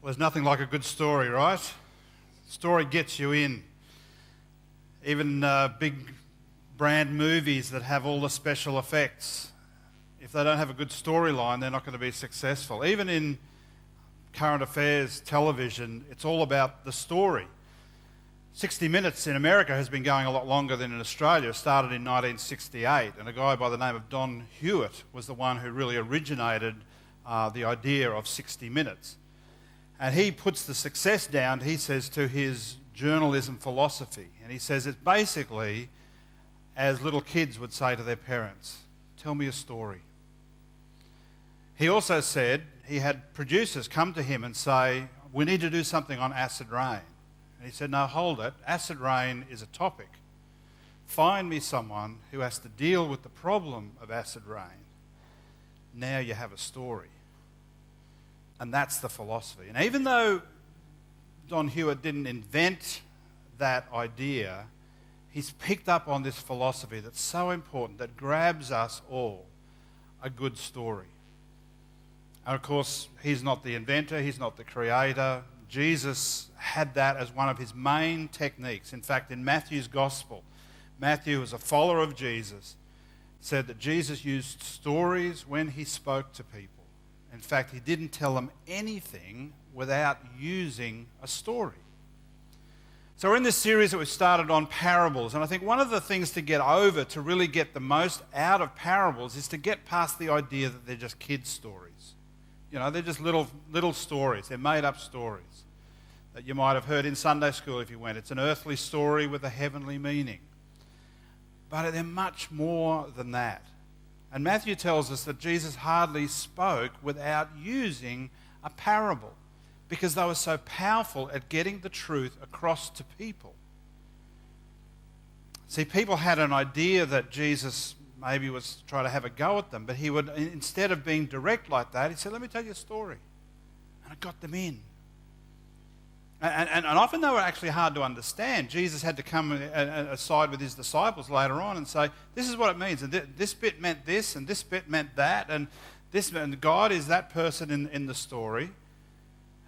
Well, there's nothing like a good story, right? Story gets you in. Even big brand movies that have all the special effects, if they don't have a good storyline, they're not going to be successful. Even in current affairs television, it's all about the story. 60 Minutes in America has been going a lot longer than in Australia. It started in 1968, and a guy by the name of Don Hewitt was the one who really originated the idea of 60 Minutes. And he puts the success down, he says, to his journalism philosophy. And he says it's basically, as little kids would say to their parents, tell me a story. He also said he had producers come to him and say, we need to do something on acid rain. And he said, no, hold it. Acid rain is a topic. Find me someone who has to deal with the problem of acid rain. Now you have a story. And that's the philosophy. And even though Don Hewitt didn't invent that idea, he's picked up on this philosophy that's so important, that grabs us all, a good story. And of course, he's not the inventor, he's not the creator. Jesus had that as one of his main techniques. In fact, in Matthew's Gospel, Matthew was a follower of Jesus, said that Jesus used stories when he spoke to people. In fact, he didn't tell them anything without using a story. So we're in this series that we've started on parables, and I think one of the things to get over, to really get the most out of parables, is to get past the idea that they're just kids' stories. You know, they're just little stories. They're made-up stories that you might have heard in Sunday school if you went. It's an earthly story with a heavenly meaning. But they're much more than that. And Matthew tells us that Jesus hardly spoke without using a parable, because they were so powerful at getting the truth across to people. See, people had an idea that Jesus maybe was trying to have a go at them, but he would, instead of being direct like that, he said, let me tell you a story. And it got them in. And often they were actually hard to understand. Jesus had to come aside with his disciples later on and say, this is what it means, and this bit meant this, and this bit meant that, and God is that person in the story.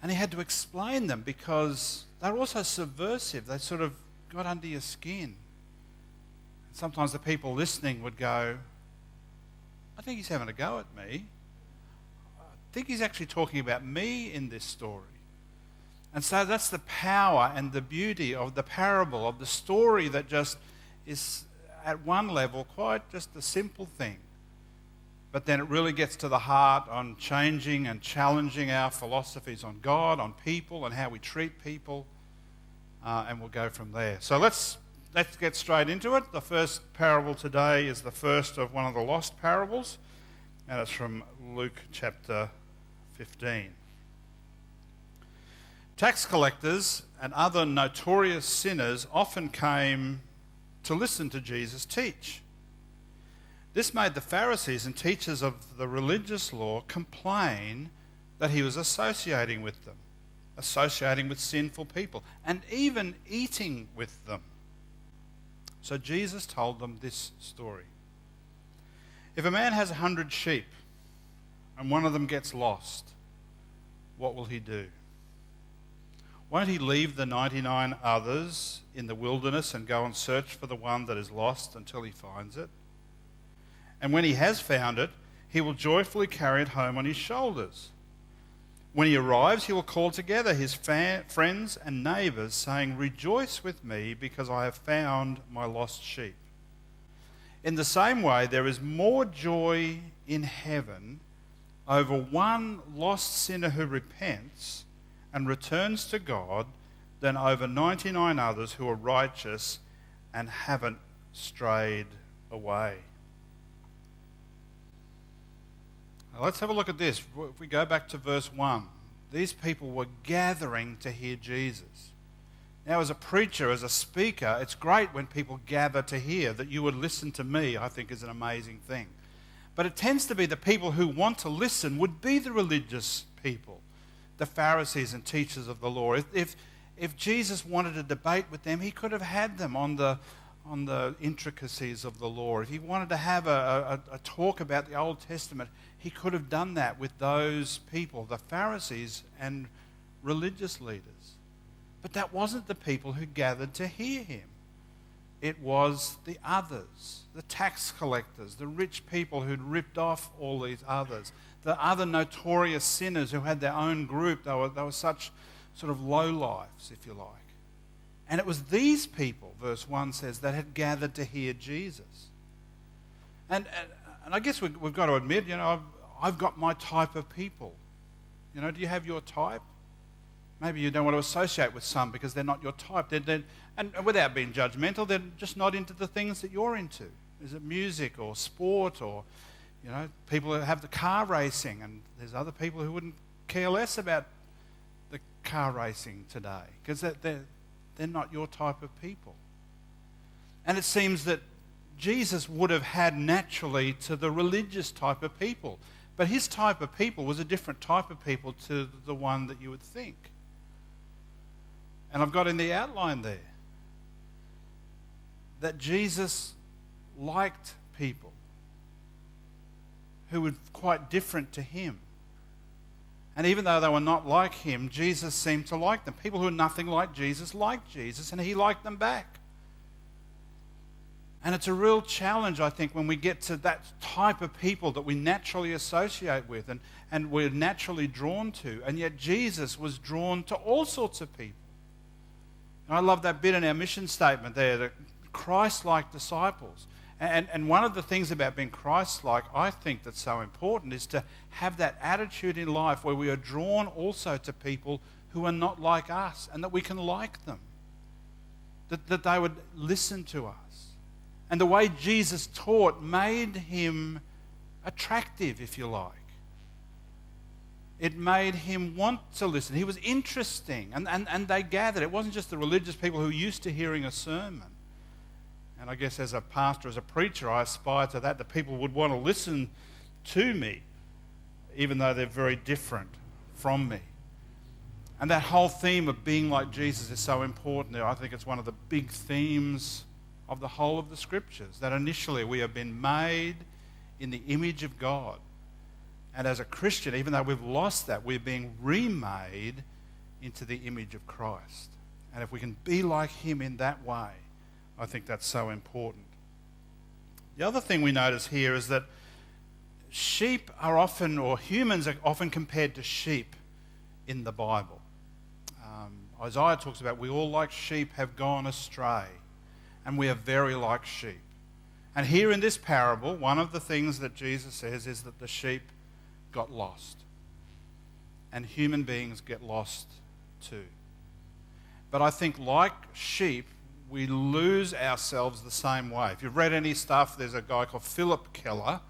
And he had to explain them because they were also subversive. They sort of got under your skin. And sometimes the people listening would go, I think he's having a go at me. I think he's actually talking about me in this story. And so that's the power and the beauty of the parable, of the story that just is at one level quite just a simple thing. But then it really gets to the heart on changing and challenging our philosophies on God, on people, and how we treat people, and we'll go from there. So let's get straight into it. The first parable today is the first of one of the lost parables, and it's from Luke chapter 15. Tax collectors and other notorious sinners often came to listen to Jesus teach. This made the Pharisees and teachers of the religious law complain that he was associating with them, associating with sinful people, and even eating with them. So Jesus told them this story. If a man has 100 sheep and one of them gets lost, what will he do? Won't he leave the 99 others in the wilderness and go and search for the one that is lost until he finds it? And when he has found it, he will joyfully carry it home on his shoulders. When he arrives, he will call together his friends and neighbours, saying, rejoice with me because I have found my lost sheep. In the same way, there is more joy in heaven over one lost sinner who repents and returns to God than over 99 others who are righteous and haven't strayed away. Now let's have a look at this. If we go back to verse 1, these people were gathering to hear Jesus. Now, as a preacher, as a speaker, it's great when people gather to hear. That you would listen to me, I think, is an amazing thing. But it tends to be the people who want to listen would be the religious people, the Pharisees and teachers of the law. If Jesus wanted to debate with them, he could have had them on the intricacies of the law. If he wanted to have a talk about the Old Testament, he could have done that with those people, the Pharisees and religious leaders. But that wasn't the people who gathered to hear him. It was the others, the tax collectors, the rich people who'd ripped off all these others, the other notorious sinners who had their own group. They were such sort of lowlifes, if you like. And it was these people, verse 1 says, that had gathered to hear Jesus. And I guess we've got to admit, I've got my type of people. Do you have your type? Maybe you don't want to associate with some because they're not your type. And without being judgmental, they're just not into the things that you're into. Is it music or sport or, people who have the car racing, and there's other people who wouldn't care less about the car racing today because they're not your type of people. And it seems that Jesus would have had naturally to the religious type of people. But his type of people was a different type of people to the one that you would think. And I've got in the outline there that Jesus liked people who were quite different to him. And even though they were not like him, Jesus seemed to like them. People who are nothing like Jesus liked Jesus, and he liked them back. And it's a real challenge, I think, when we get to that type of people that we naturally associate with and we're naturally drawn to. And yet Jesus was drawn to all sorts of people. And I love that bit in our mission statement there, that Christ-like disciples. And one of the things about being Christ-like, I think that's so important, is to have that attitude in life where we are drawn also to people who are not like us and that we can like them, that they would listen to us. And the way Jesus taught made him attractive, if you like. It made him want to listen. He was interesting, and they gathered. It wasn't just the religious people who were used to hearing a sermon. And I guess as a pastor, as a preacher, I aspire to that people would want to listen to me, even though they're very different from me. And that whole theme of being like Jesus is so important. I think it's one of the big themes of the whole of the Scriptures, that initially we have been made in the image of God. And as a Christian, even though we've lost that, we're being remade into the image of Christ. And if we can be like him in that way, I think that's so important. The other thing we notice here is that sheep are often, or humans are often compared to sheep in the Bible. Isaiah talks about we all like sheep have gone astray, and we are very like sheep. And here in this parable, one of the things that Jesus says is that the sheep got lost. And human beings get lost too. But I think like sheep, we lose ourselves the same way. If you've read any stuff, there's a guy called Philip Keller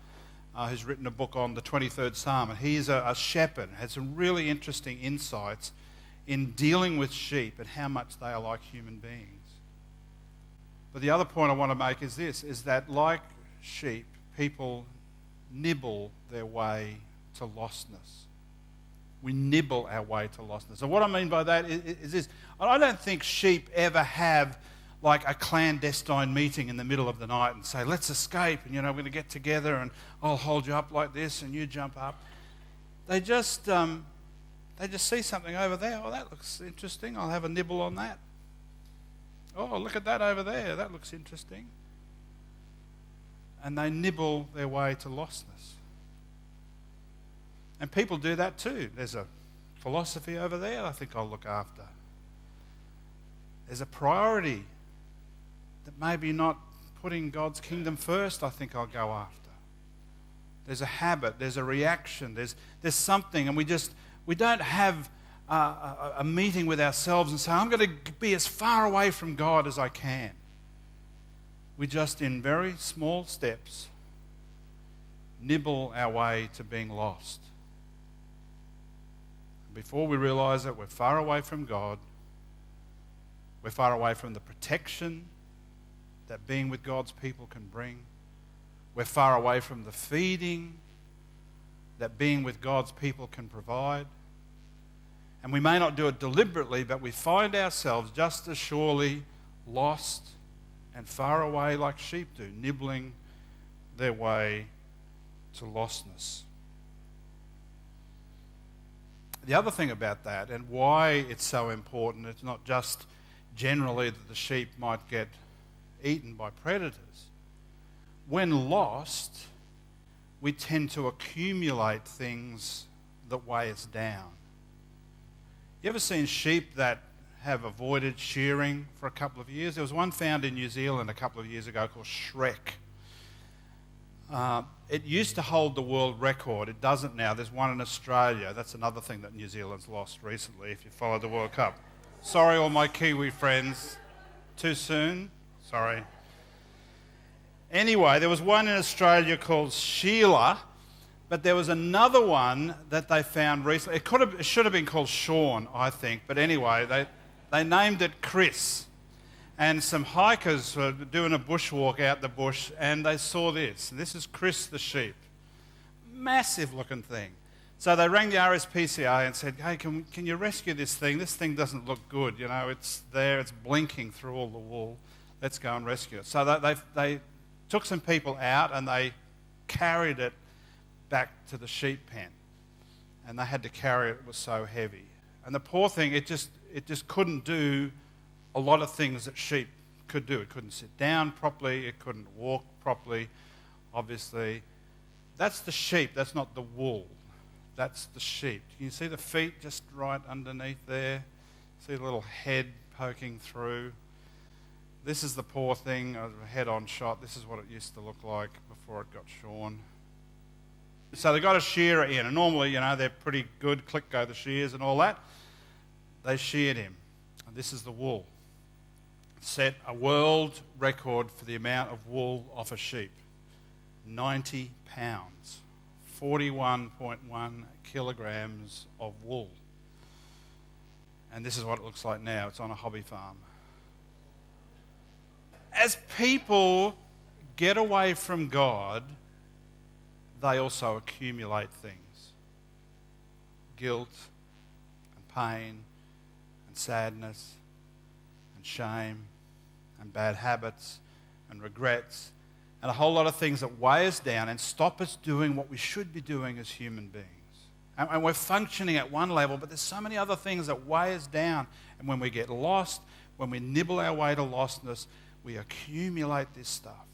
who's written a book on the 23rd Psalm. And he's a shepherd, has some really interesting insights in dealing with sheep and how much they are like human beings. But the other point I want to make is this, is that like sheep, people nibble their way to lostness. We nibble our way to lostness. So what I mean by that is this. I don't think sheep ever have like a clandestine meeting in the middle of the night and say, let's escape, and we're going to get together and I'll hold you up like this and you jump up. They just see something over there. Oh, that looks interesting. I'll have a nibble on that. Oh, look at that over there. That looks interesting. And they nibble their way to lostness. And people do that too. There's a philosophy over there I think I'll look after. There's a priority that maybe not putting God's kingdom first I think I'll go after. There's a habit, there's a reaction, there's something, and we don't have a meeting with ourselves and say, I'm going to be as far away from God as I can. We just, in very small steps, nibble our way to being lost. Before we realize it, we're far away from God. We're far away from the protection that being with God's people can bring. We're far away from the feeding that being with God's people can provide. And we may not do it deliberately, but we find ourselves just as surely lost and far away like sheep do, nibbling their way to lostness. the other thing about that and why it's so important, it's not just generally that the sheep might get eaten by predators. When lost, we tend to accumulate things that weigh us down. You ever seen sheep that have avoided shearing for a couple of years? There was one found in New Zealand a couple of years ago called Shrek. It used to hold the world record. It doesn't now. There's one in Australia. That's another thing that New Zealand's lost recently, if you followed the World Cup. Sorry, all my Kiwi friends. Too soon? Sorry. Anyway, there was one in Australia called Sheila, but there was another one that they found recently. It should have been called Sean, I think. But anyway, they named it Chris. And some hikers were doing a bushwalk out the bush, and they saw this. This is Chris the sheep. Massive looking thing. So they rang the RSPCA and said, hey, can you rescue this thing? This thing doesn't look good. You know, it's there, it's blinking through all the wool. Let's go and rescue it. So they took some people out and they carried it back to the sheep pen. And they had to carry it. It was so heavy. And the poor thing, it just couldn't do a lot of things that sheep could do. It couldn't sit down properly. It couldn't walk properly, obviously. That's the sheep. That's not the wool. That's the sheep. Can you see the feet just right underneath there? See the little head poking through? This is the poor thing, a head-on shot. This is what it used to look like before it got shorn. So they got a shearer in, and normally, you know, they're pretty good. Click go the shears and all that. They sheared him. And this is the wool. Set a world record for the amount of wool off a sheep. 90 pounds. 41.1 kilograms of wool. And this is what it looks like now. It's on a hobby farm. As people get away from God, they also accumulate things. Guilt and pain and sadness and shame and bad habits and regrets and a whole lot of things that weigh us down and stop us doing what we should be doing as human beings. And we're functioning at one level, but there's so many other things that weigh us down. And when we get lost, when we nibble our way to lostness, we accumulate this stuff.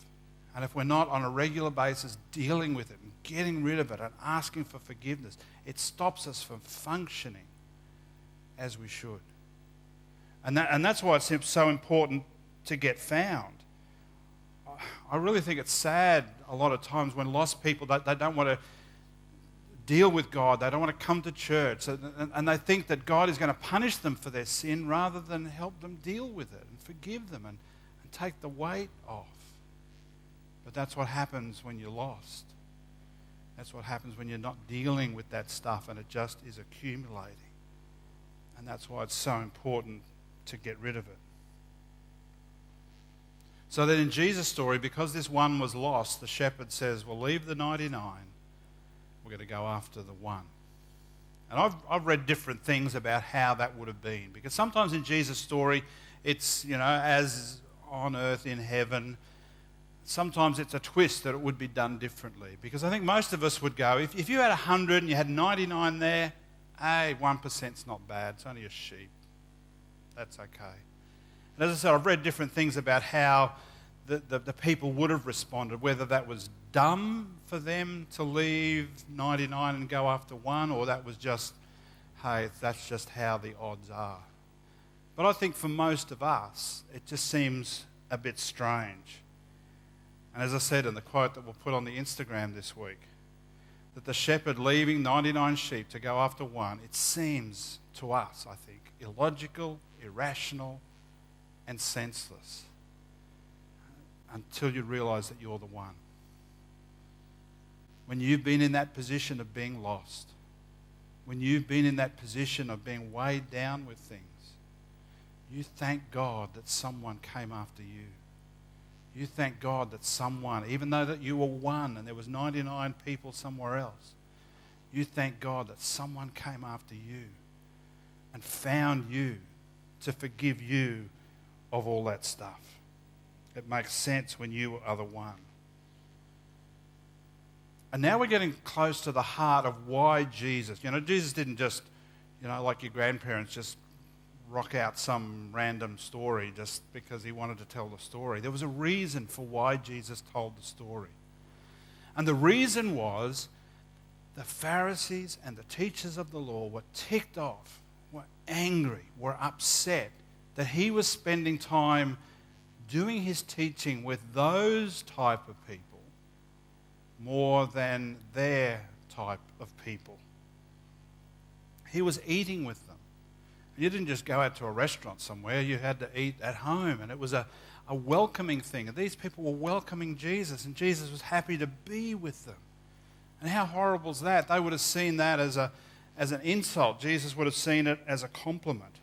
And if we're not on a regular basis dealing with it and getting rid of it and asking for forgiveness, it stops us from functioning as we should. And that's why it's so important to get found. I really think it's sad a lot of times when lost people, they don't want to deal with God. They don't want to come to church. And they think that God is going to punish them for their sin rather than help them deal with it and forgive them and take the weight off. But that's what happens when you're lost. That's what happens when you're not dealing with that stuff and it just is accumulating. And that's why it's so important to get rid of it. So that in Jesus' story, because this one was lost, the shepherd says, well, leave the 99. We're going to go after the one. And I've read different things about how that would have been. Because sometimes in Jesus' story, it's, you know, as on earth in heaven. Sometimes it's a twist that it would be done differently. Because I think most of us would go, if you had 100 and you had 99 there, hey, 1%'s not bad. It's only a sheep. That's okay. And as I said, I've read different things about how the people would have responded, whether that was dumb for them to leave 99 and go after one, or that was just, hey, that's just how the odds are. But I think for most of us, it just seems a bit strange. And as I said in the quote that we'll put on the Instagram this week, that the shepherd leaving 99 sheep to go after one, it seems to us, I think, illogical, irrational, and senseless until you realise that you're the one. When you've been in that position of being lost, when you've been in that position of being weighed down with things, you thank God that someone came after you. You thank God that someone, even though that you were one and there was 99 people somewhere else, you thank God that someone came after you and found you to forgive you of all that stuff. It makes sense when you are the one. And now we're getting close to the heart of why Jesus. You know, Jesus didn't just like your grandparents just rock out some random story just because he wanted to tell the story. There was a reason for why Jesus told the story. And the reason was the Pharisees and the teachers of the law were ticked off, were angry, were upset that he was spending time doing his teaching with those type of people more than their type of people. He was eating with them. You didn't just go out to a restaurant somewhere, you had to eat at home, and it was a welcoming thing. And these people were welcoming Jesus, and Jesus was happy to be with them. And how horrible is that? They would have seen that as an insult. Jesus would have seen it as a compliment.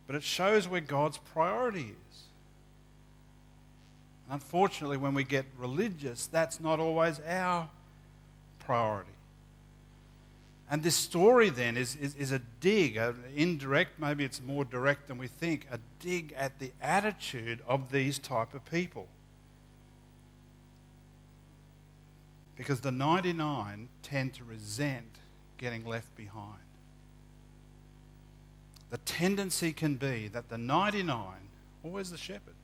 But it shows where God's priority is. Unfortunately, when we get religious, that's not always our priority. And this story then is a dig, indirect, maybe it's more direct than we think, a dig at the attitude of these type of people. Because the 99 tend to resent getting left behind. The tendency can be that the 99, always the shepherd.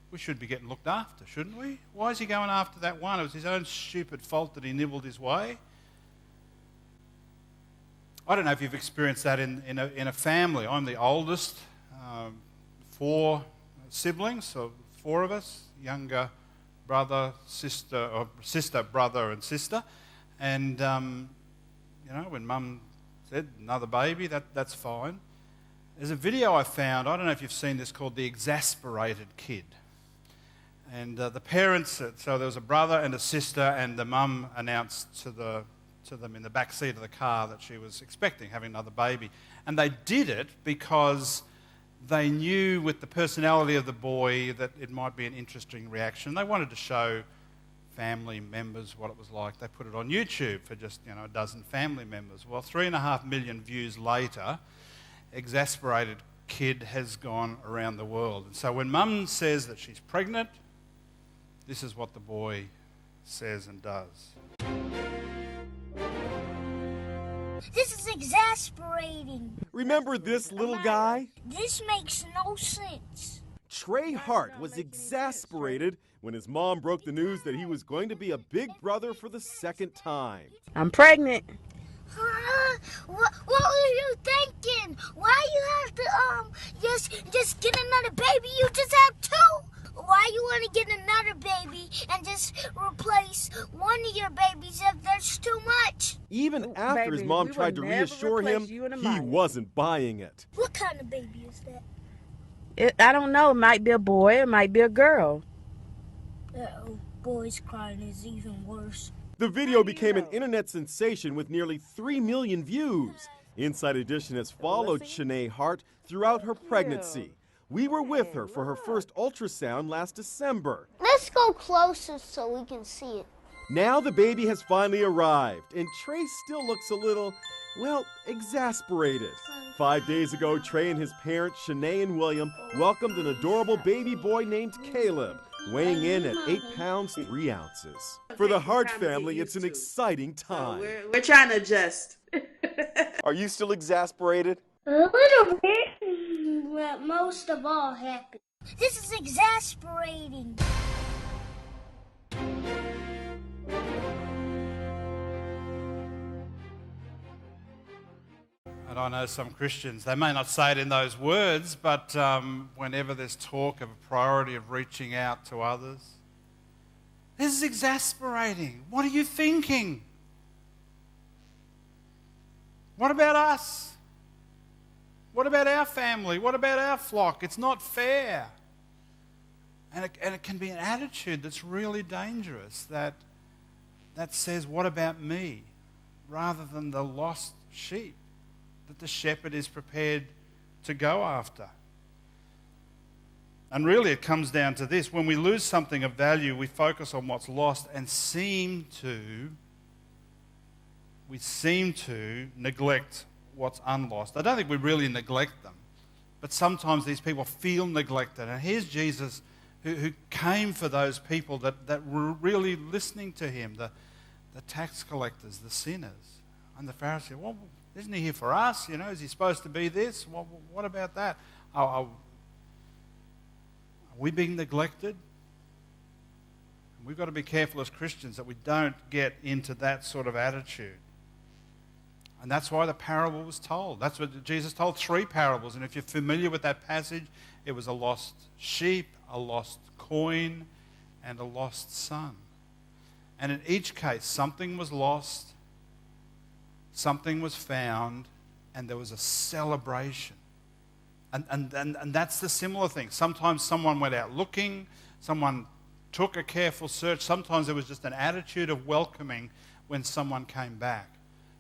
We should be getting looked after, shouldn't we? Why is he going after that one? It was his own stupid fault that he nibbled his way. I don't know if you've experienced that in a family. I'm the oldest, 4 siblings, so 4 of us, younger brother, sister, or sister, brother and sister. And, when Mum said another baby, that's fine. There's a video I found, I don't know if you've seen this, called The Exasperated Kid. And the parents, so there was a brother and a sister, and the mum announced to them in the back seat of the car that she was expecting, having another baby. And they did it because they knew with the personality of the boy that it might be an interesting reaction. They wanted to show family members what it was like. They put it on YouTube for just, a dozen family members. Well, 3.5 million views later, Exasperated Kid has gone around the world. And so when Mum says that she's pregnant, this is what the boy says and does. This is exasperating. Remember this little guy? This makes no sense. Trey Hart was exasperated when his mom broke the news that he was going to be a big brother for the second time. I'm pregnant. What were you thinking? Why you have to just get another baby? You just have 2. Why you want to get another baby and just replace one of your babies if there's too much? Even after his mom tried to reassure him, he wasn't buying it. What kind of baby is that? I don't know. It might be a boy. It might be a girl. Boys crying is even worse. The video became an internet sensation with nearly 3 million views. Inside Edition has followed Shanae Hart throughout her pregnancy. We were with her for her first ultrasound last December. Let's go closer so we can see it. Now the baby has finally arrived, and Trey still looks a little, exasperated. 5 days ago, Trey and his parents, Shanae and William, welcomed an adorable baby boy named Caleb, weighing in at 8 pounds, 3 ounces. For the Hart family, it's an exciting time. So we're trying to adjust. Are you still exasperated? A little bit, but most of all happy. This is exasperating. And I know some Christians, they may not say it in those words, but whenever there's talk of a priority of reaching out to others, this is exasperating. What are you thinking? What about us? What about our family? What about our flock? It's not fair. And it can be an attitude that's really dangerous that says, what about me? Rather than the lost sheep that the shepherd is prepared to go after. And really it comes down to this. When we lose something of value, we focus on what's lost and seem to neglect what's unlost. I don't think we really neglect them, but sometimes these people feel neglected. And here's Jesus who came for those people that were really listening to him, the tax collectors, the sinners. And the Pharisees, well, Isn't he here for us? Is he supposed to be this? What about that? Are we being neglected? We've got to be careful as Christians that we don't get into that sort of attitude. And that's why the parable was told. That's what Jesus told, 3 parables. And if you're familiar with that passage, it was a lost sheep, a lost coin, and a lost son. And in each case, something was lost, something was found, and there was a celebration. And that's the similar thing. Sometimes someone went out looking, someone took a careful search. Sometimes there was just an attitude of welcoming when someone came back.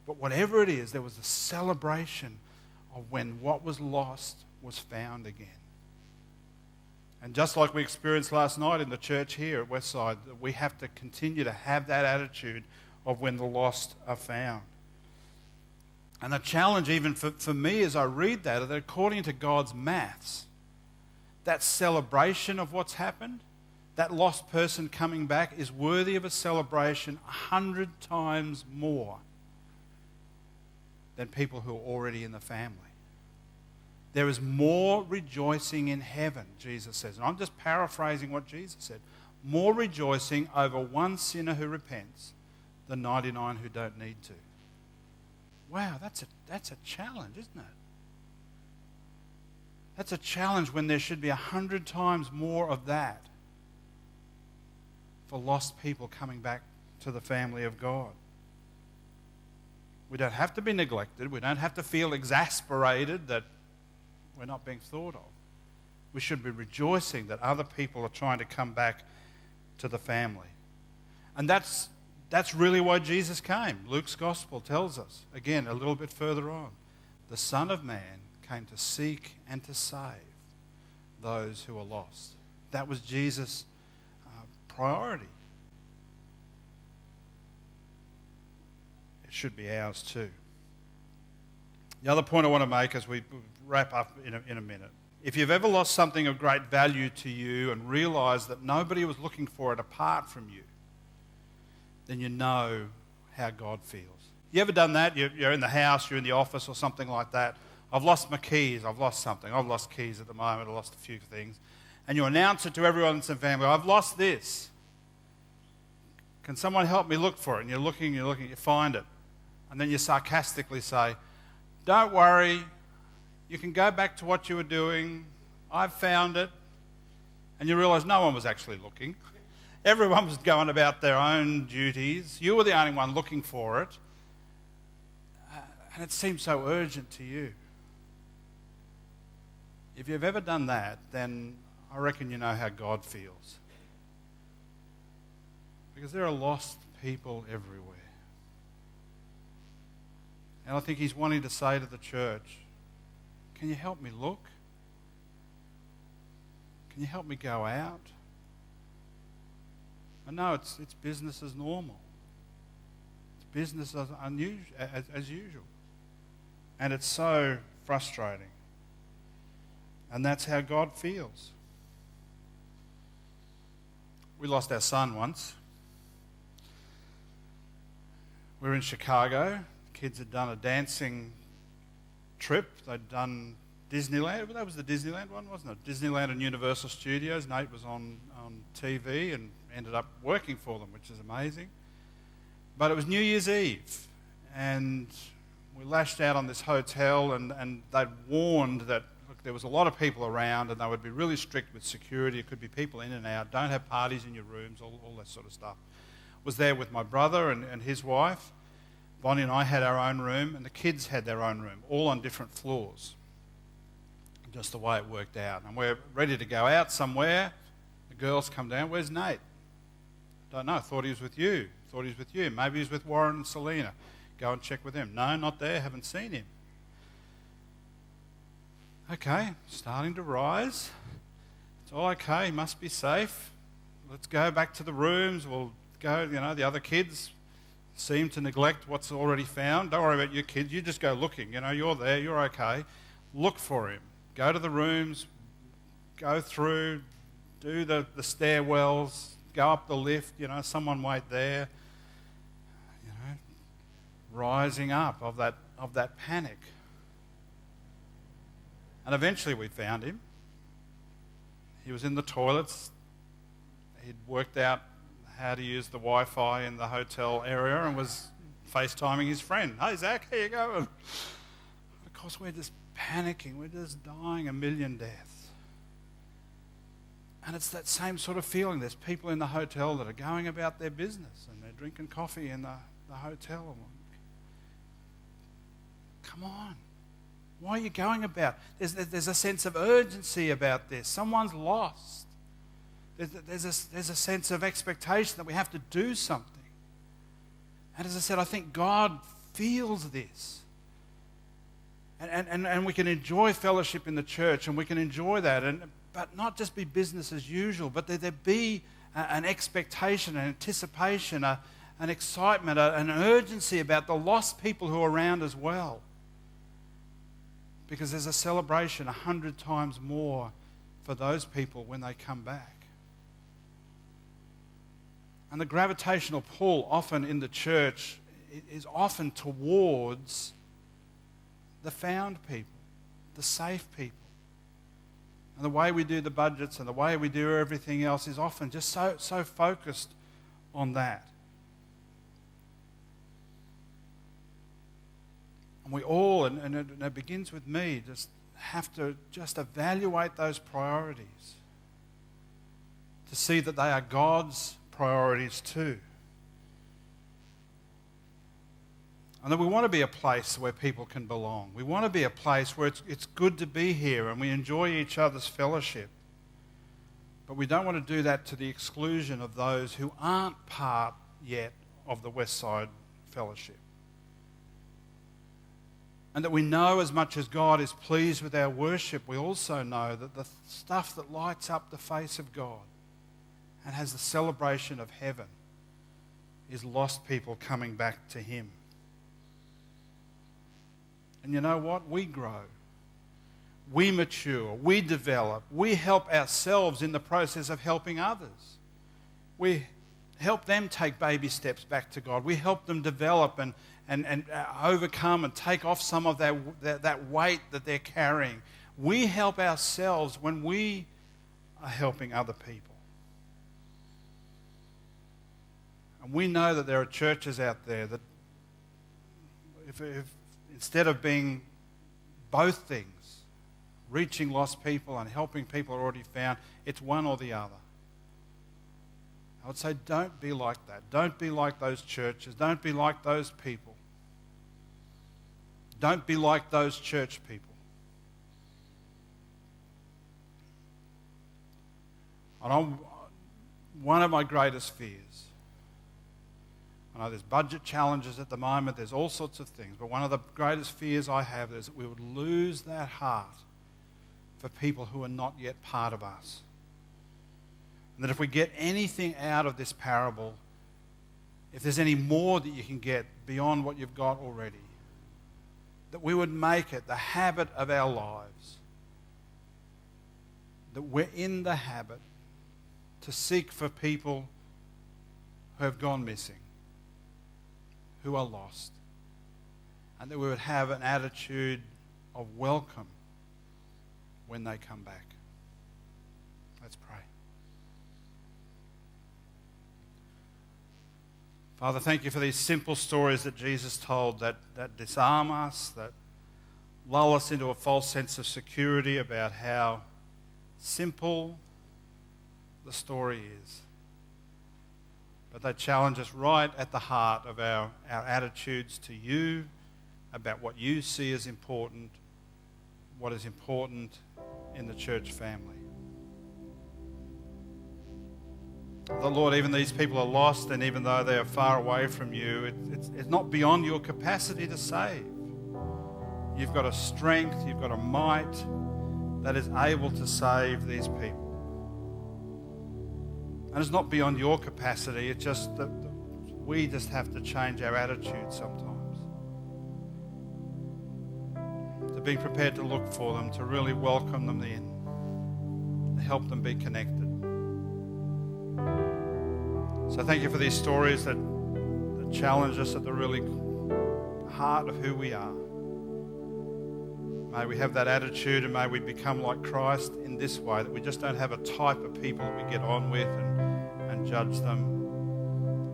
But whatever it is, there was a celebration of when what was lost was found again. And just like we experienced last night in the church here at Westside, we have to continue to have that attitude of when the lost are found. And the challenge even for me as I read that according to God's maths, that celebration of what's happened, that lost person coming back is worthy of a celebration 100 times more than people who are already in the family. There is more rejoicing in heaven, Jesus says. And I'm just paraphrasing what Jesus said. More rejoicing over one sinner who repents than 99 who don't need to. Wow, that's a challenge, isn't it? That's a challenge when there should be 100 times more of that for lost people coming back to the family of God. We don't have to be neglected. We don't have to feel exasperated that we're not being thought of. We should be rejoicing that other people are trying to come back to the family. And that's really why Jesus came. Luke's gospel tells us, again, a little bit further on, the Son of Man came to seek and to save those who are lost. That was Jesus' priority. It should be ours too. The other point I want to make as we wrap up in a minute. If you've ever lost something of great value to you and realised that nobody was looking for it apart from you, then you know how God feels. You ever done that? You're in the house, you're in the office or something like that. I've lost my keys, I've lost something. I've lost keys at the moment, I've lost a few things. And you announce it to everyone in the family, I've lost this. Can someone help me look for it? And you're looking, you find it. And then you sarcastically say, don't worry, you can go back to what you were doing. I've found it. And you realise no one was actually looking. Everyone was going about their own duties. You were the only one looking for it. And it seemed so urgent to you. If you've ever done that, then I reckon you know how God feels. Because there are lost people everywhere. And I think he's wanting to say to the church, can you help me look? Can you help me go out? I know it's business as normal. It's business as usual. And it's so frustrating. And that's how God feels. We lost our son once. We were in Chicago. Kids had done a dancing trip. They'd done Disneyland. Well, that was the Disneyland one, wasn't it? Disneyland and Universal Studios. Nate was on TV and ended up working for them, which is amazing. But it was New Year's Eve, and we lashed out on this hotel, and they'd warned that look, there was a lot of people around, and they would be really strict with security. It could be people in and out. Don't have parties in your rooms, all that sort of stuff. Was there with my brother and his wife. Bonnie and I had our own room, and the kids had their own room, all on different floors. Just the way it worked out. And we're ready to go out somewhere. The girls come down. Where's Nate? Don't know. Thought he was with you. Maybe he's with Warren and Selena. Go and check with him. No, not there. Haven't seen him. Okay, starting to rise. It's all okay. He must be safe. Let's go back to the rooms. We'll go, the other kids seem to neglect what's already found. Don't worry about your kids. You just go looking. You're there. You're okay. Look for him. Go to the rooms. Go through. Do the stairwells. Go up the lift. Someone wait there. rising up of that panic. And eventually we found him. He was in the toilets. He'd worked out how to use the Wi-Fi in the hotel area and was FaceTiming his friend. Hey, Zach, how you going? Of course, we're just panicking. We're just dying a million deaths. And it's that same sort of feeling. There's people in the hotel that are going about their business and they're drinking coffee in the hotel. Come on. Why are you going about? There's a sense of urgency about this. Someone's lost. There's a sense of expectation that we have to do something. And as I said, I think God feels this. And we can enjoy fellowship in the church, and we can enjoy that, but not just be business as usual, but there be an expectation, an anticipation, an excitement, an urgency about the lost people who are around as well. Because there's a celebration 100 times more for those people when they come back. And the gravitational pull often in the church is often towards the found people, the safe people. And the way we do the budgets and the way we do everything else is often just so focused on that. And we all, and it begins with me, just have to just evaluate those priorities to see that they are God's priorities too. And that we want to be a place where people can belong. We want to be a place where it's good to be here and we enjoy each other's fellowship. But we don't want to do that to the exclusion of those who aren't part yet of the Westside Fellowship. And that we know as much as God is pleased with our worship, we also know that the stuff that lights up the face of God and has the celebration of heaven is lost people coming back to Him. And you know what? We grow. We mature. We develop. We help ourselves in the process of helping others. We help them take baby steps back to God. We help them develop and overcome and take off some of that weight that they're carrying. We help ourselves when we are helping other people. And we know that there are churches out there that if instead of being both things, reaching lost people and helping people already found, it's one or the other. I would say don't be like that. Don't be like those churches. Don't be like those people. Don't be like those church people. And one of my greatest fears, I know there's budget challenges at the moment, there's all sorts of things, but one of the greatest fears I have is that we would lose that heart for people who are not yet part of us. And that if we get anything out of this parable, if there's any more that you can get beyond what you've got already, that we would make it the habit of our lives, that we're in the habit to seek for people who have gone missing, who are lost, and that we would have an attitude of welcome when they come back. Let's pray. Father, thank you for these simple stories that Jesus told that disarm us, that lull us into a false sense of security about how simple the story is. But they challenge us right at the heart of our attitudes to you, about what you see as important, what is important in the church family. The Lord, even these people are lost, and even though they are far away from you, it's not beyond your capacity to save. You've got a strength, you've got a might that is able to save these people. And it's not beyond your capacity, it's just that we just have to change our attitude sometimes. To be prepared to look for them, to really welcome them in, to help them be connected. So thank you for these stories that challenge us at the really heart of who we are. May we have that attitude, and may we become like Christ in this way, that we just don't have a type of people that we get on with and judge them.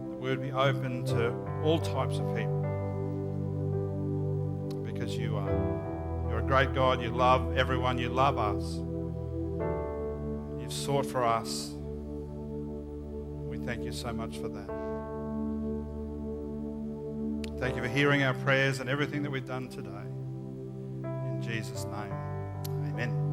That we would be open to all types of people, because you are. You're a great God. You love everyone. You love us. You've sought for us. We thank you so much for that. Thank you for hearing our prayers and everything that we've done today. In Jesus' name, amen.